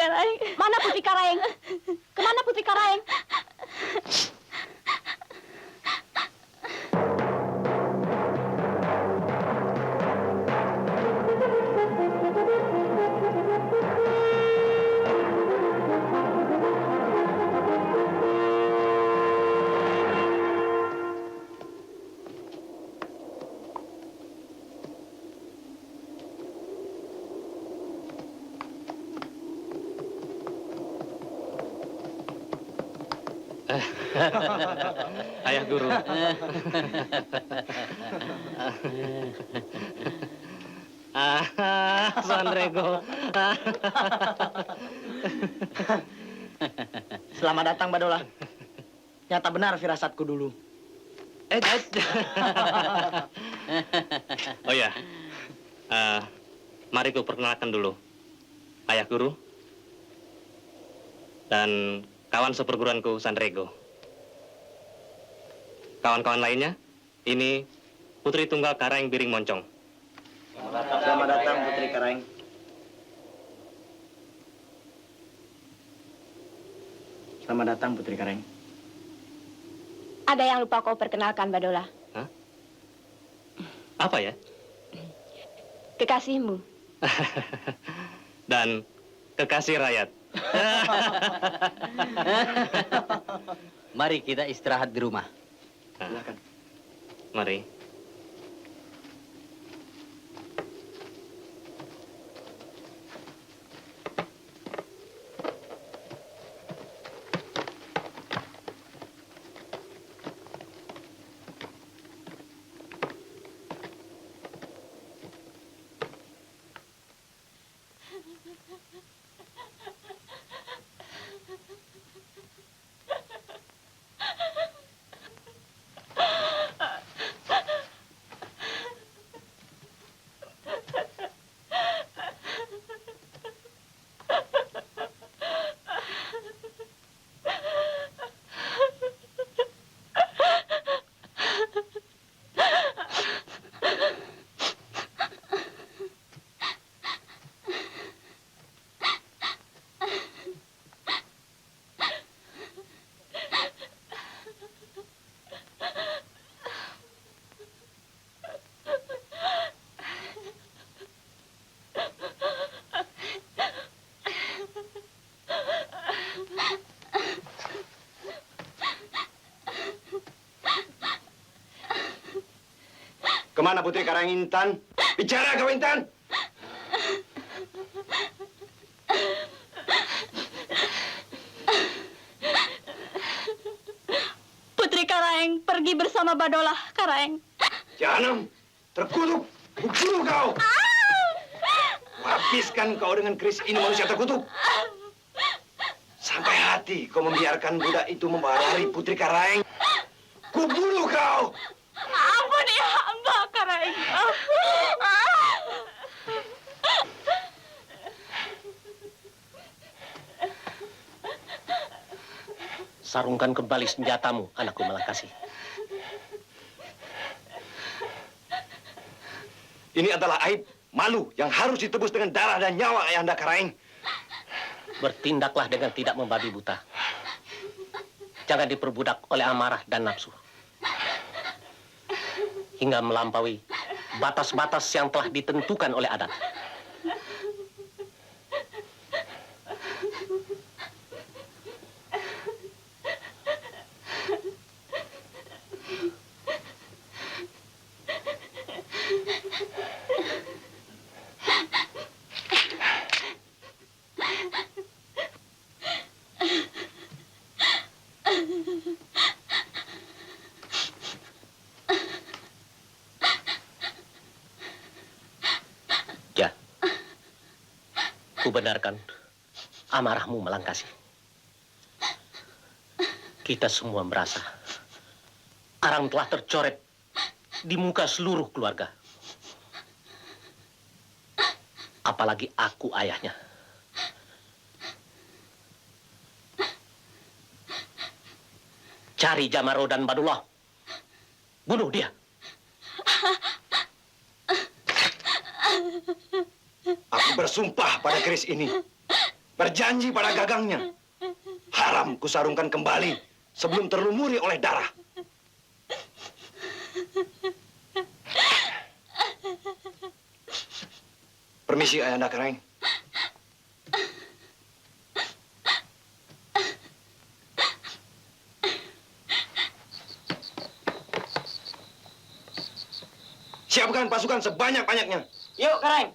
Karaeng. Mana Putri Karaeng? Kemana Putri Karaeng? Ayah guru. Sanrego. Selamat datang, Badola. Nyata benar firasatku dulu. Oh ya, mari ku perkenalkan dulu. Ayah guru dan kawan seperguruanku Sanrego. Kawan-kawan lainnya, ini Putri Tunggal Karaeng Biring Moncong. Selamat datang, Putri Karaeng. Selamat datang, Putri Karaeng. Ada yang lupa kau perkenalkan, Badola. Apa ya? Kekasihmu. Dan kekasih rakyat. Mari kita istirahat di rumah. Silakan. Mari. Kemana Putri Karaeng Intan? Bicara kau Intan! Putri Karaeng pergi bersama Badola Karaeng. Jangan terkutuk, bunuh kau! Habiskan kau dengan keris ini manusia terkutuk. Sampai hati kau membiarkan budak itu membawa lari Putri Karaeng. Kubunuh kau! Ampuni hamba Karaeng. Sarungkan kembali senjatamu, anakku Malangkasi. Ini adalah aib, malu yang harus ditebus dengan darah dan nyawa Ayahanda Karaeng. Bertindaklah dengan tidak membabi buta. Jangan diperbudak oleh amarah dan nafsu. Hingga melampaui batas-batas yang telah ditentukan oleh adat. Ya, ku benarkan amarahmu Malangkasi. Kita semua merasa arang telah tercoret di muka seluruh keluarga. Apalagi aku ayahnya. Cari Jamaro dan Badullah. Bunuh dia. Aku bersumpah pada keris ini. berjanji pada gagangnya. Haram kusarungkan kembali sebelum terlumuri oleh darah. Permisi, Ayahanda Karaeng. Siapkan pasukan sebanyak-banyaknya. Yuk, Karaeng.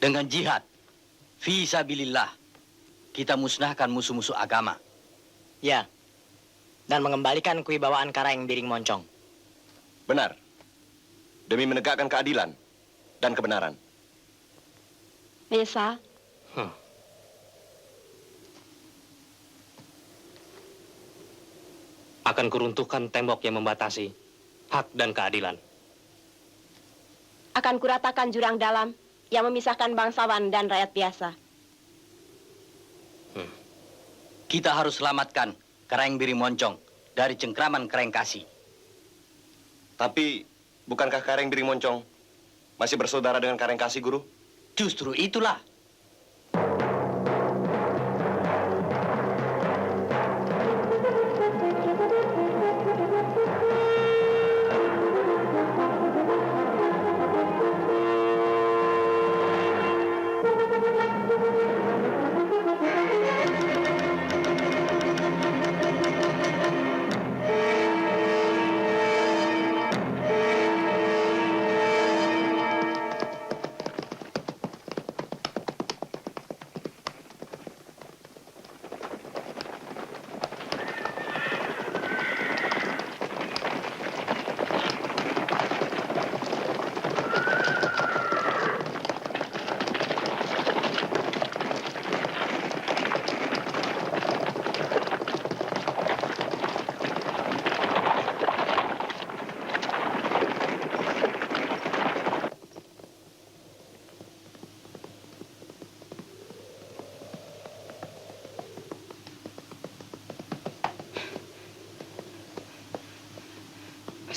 Dengan jihad, fisabilillah, kita musnahkan musuh-musuh agama. Ya, dan mengembalikan kewibawaan Karaeng Biring Moncong. Benar. Demi menegakkan keadilan dan kebenaran. Desa, Akan kuruntuhkan tembok yang membatasi hak dan keadilan. akan kuratakan jurang dalam yang memisahkan bangsawan dan rakyat biasa. Kita harus selamatkan Karaeng Biring Moncong dari cengkraman Karaeng Kasi. Tapi, bukankah Karaeng Biring Moncong masih bersaudara dengan Karaeng Kasi, Guru? Justru itulah.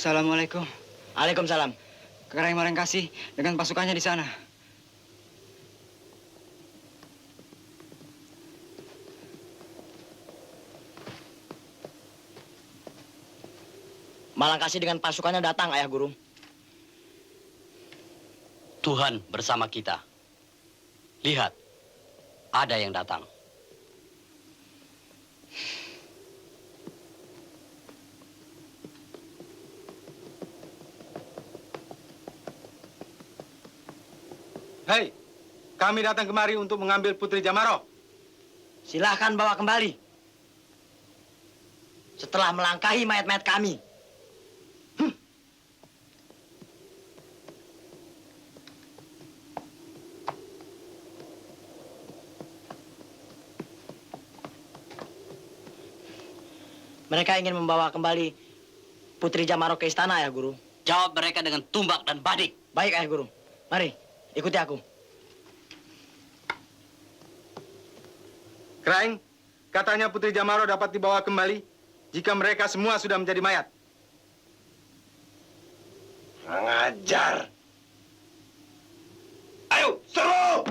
Assalamualaikum. Waalaikumsalam. Karaeng Mareng Kasi dengan pasukannya di sana. Malangkasi dengan pasukannya datang, Ayah Guru. Tuhan bersama kita. Lihat, ada yang datang. Hei, kami datang kemari untuk mengambil Putri Jamaro. Silahkan bawa kembali. Setelah melangkahi mayat-mayat kami. Mereka ingin membawa kembali Putri Jamaro ke istana, Ayah Guru. Jawab mereka dengan tumbak dan badik. Baik, Ayah Guru. Mari, ikuti aku. Karaeng, katanya Putri Jamaro dapat dibawa kembali jika mereka semua sudah menjadi mayat. Kurang ajar. Ayo, seru!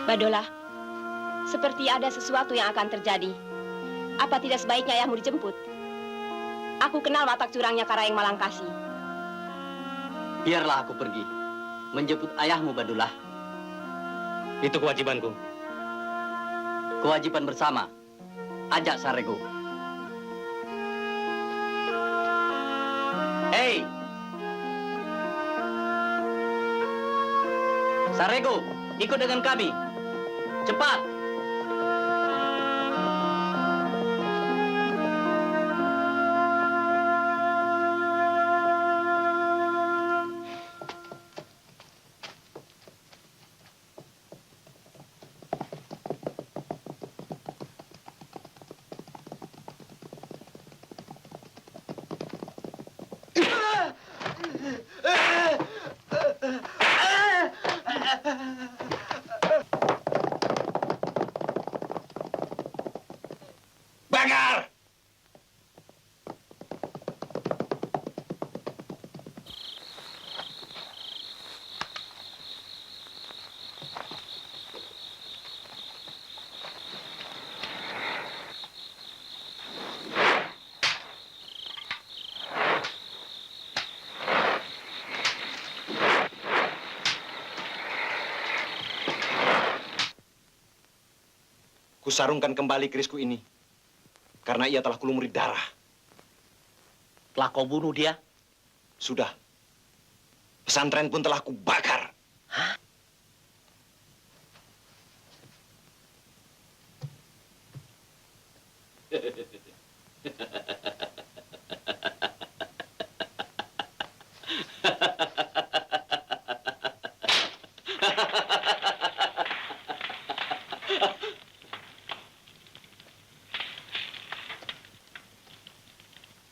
Badola, seperti ada sesuatu yang akan terjadi. Apa tidak sebaiknya ayahmu dijemput? Aku kenal watak curangnya Karaeng Malangkasi. Biarlah aku pergi. Menjemput ayahmu, Badulah. Itu kewajibanku. Kewajiban bersama. Ajak Sarego. Hei! Sarego, ikut dengan kami. Cepat! Bakar! Kusarungkan kembali kerisku ini. Karena ia telah kulumuri darah. Telah kau bunuh dia? Sudah. Pesantren pun telah kubakar. Hah?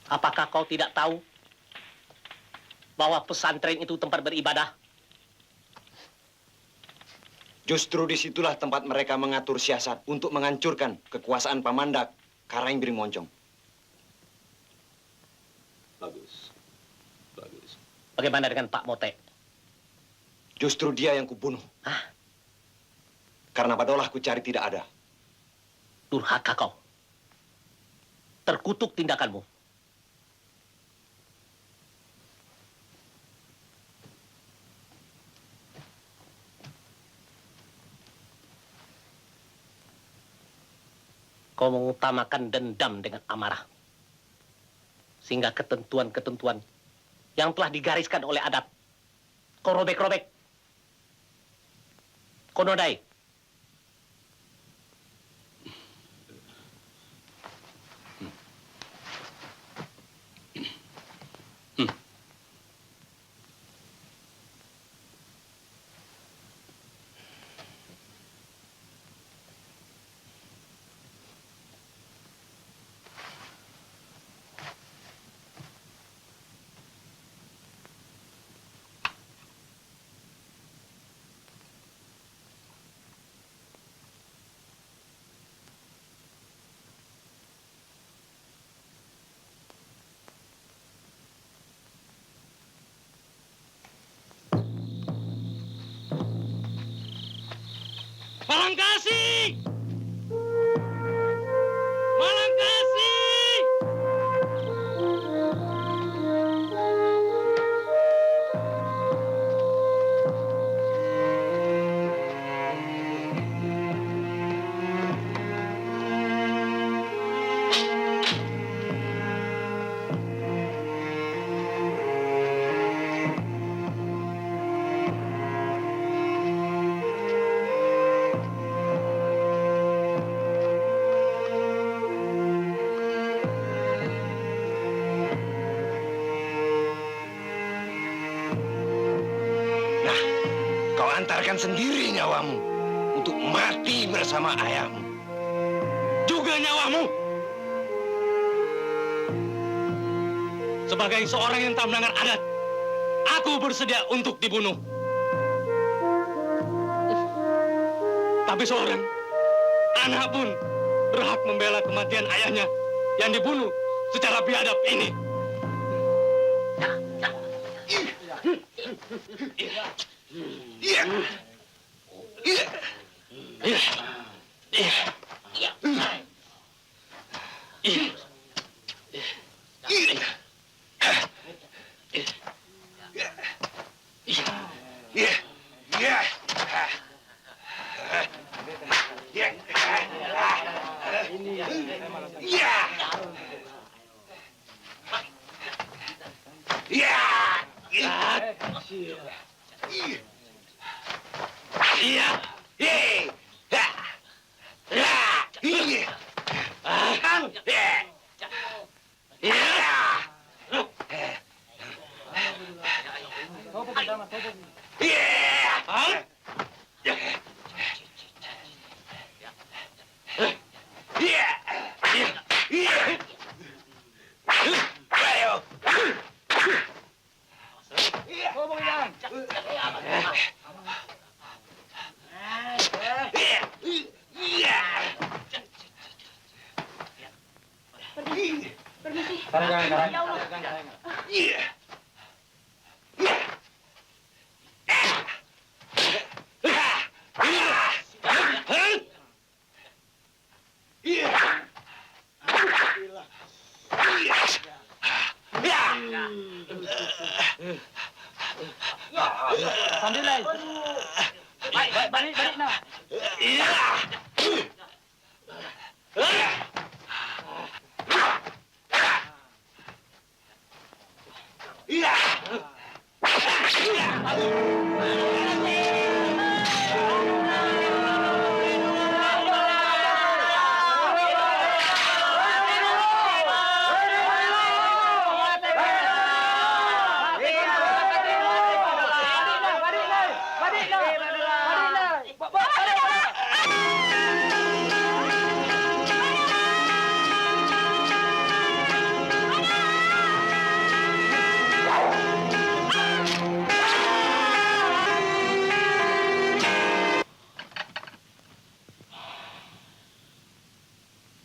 Apakah kau tidak tahu bahwa pesantren itu tempat beribadah? Justru disitulah tempat mereka mengatur siasat untuk menghancurkan kekuasaan Pamandak Karaeng Biring Moncong. Bagus. Bagus. Bagaimana dengan Pak Mote? Justru dia yang kubunuh. Hah? Karena Badolah ku cari tidak ada. Durhaka kau. Terkutuk tindakanmu. Kau mengutamakan dendam dengan amarah. Sehingga ketentuan-ketentuan yang telah digariskan oleh adat, kau robek-robek. Kau nodai. Malangkasi! Malangkasi! Kau antarkan sendiri nyawamu untuk mati bersama ayahmu. harga nyawamu. Sebagai seorang yang tak melanggar adat, aku bersedia untuk dibunuh. Tapi seorang anak pun berhak membela kematian ayahnya yang dibunuh secara biadab ini.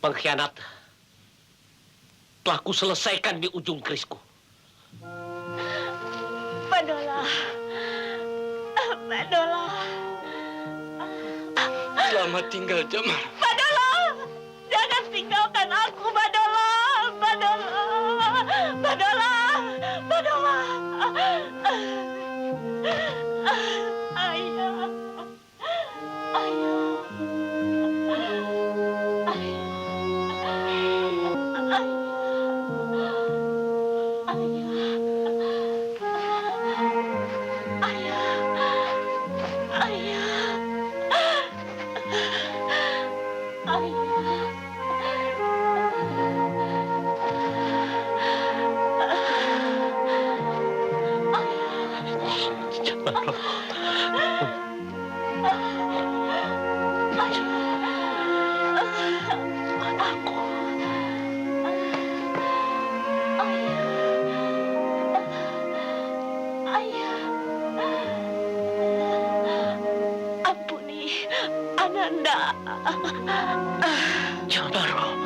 Pengkhianat telah kuselesaikan di ujung kerisku. Badola. Badola. Selamat tinggal, Jamar. Badola. Jangan tinggalkan aku, Badola. Badola. Badola. Badola. Ayah. Ayah. Ampuni Ananda. Jamaro.